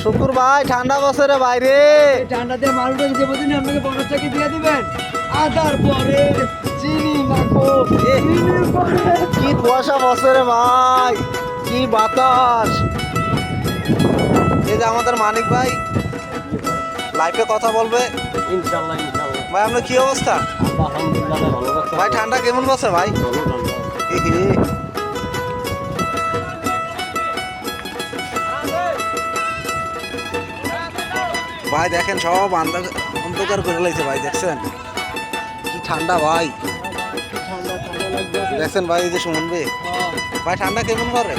শুকুর ভাই ঠান্ডা বছরে বাইরে ঠান্ডাতে মালটা যে বুঝিনি আপনাকে 50 টাকা দিয়ে দিবেন আদার পরে চিনি মাখো কি কুয়াশা বছরে ভাই, কি বাতাস। এই যে আমাদের মানিক ভাই লাইফে কথা বলবে ইনশাআল্লাহ ইনশাআল্লাহ। ভাই। আপনার কি অবস্থা আলহামদুলিল্লাহ ভালো আছে ভাই? ঠান্ডা কেমন বছর ভাই? এ হে। ভাই দেখেন সব অন্ধকার করে লাইছে ভাই, দেখছেন কি ঠান্ডা ভাই। দেখছেন ভাই এই যে সুমন ভাই ঠান্ডা কেমন পড়ে?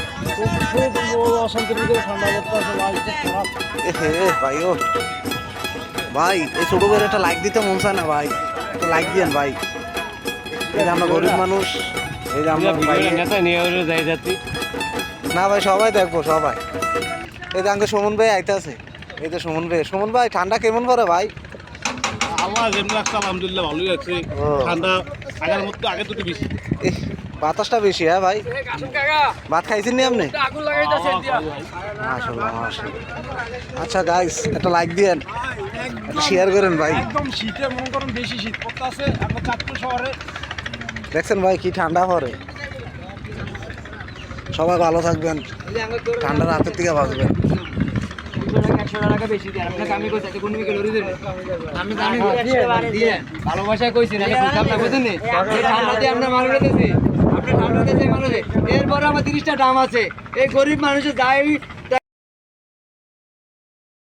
এ হে ভাই ও ভাই, এই ছোট করে একটা লাইক দিতে মন চায় না ভাই, একটা লাইক দিয়েন ভাই। এই যে আমরা গরিব মানুষ, এই যে আমরা ভাই না ভাই সবাই দেখবো সবাই। এই যে আঙ্কে সুমন ভাই আইতে আছে, এই যে সুমন ভাই ঠান্ডা কেমন পড়ে ভাই? আমার যেমন লাগছে আলহামদুলিল্লাহ ভালোই আছে। ঠান্ডা আগের মতো আগে তো বেশি। ইহ, বাতাসটা বেশি হ্যাঁ ভাই। ভাত খাইছেন নি আপনি? মাশাআল্লাহ মাশাআল্লাহ। আচ্ছা গাইস একটা লাইক দিয়েন, শেয়ার করেন ভাই। একদম শীতে মনে করেন বেশি শীত পড়তেছে এখন চাঁদপুর শহরে। দেখছেন ভাই কি ঠান্ডা পড়ে। সবাই ভালো থাকবেন, ঠান্ডার হাতের থেকে বাঁচবেন। 100 টাকা বেশি দেন আপনাকে আমি কইছি কোন দিকে লরি দেন আমি জানি দিয়ে ভালোবাসা কইছি না আপনি বুঝেন নি এই ঠান্ডাতে আমরা মাল দিতেছি আপনি ঠান্ডাতে যে মাল এরপর আমার 30টা দাম আছে এই গরিব মানুষের যাই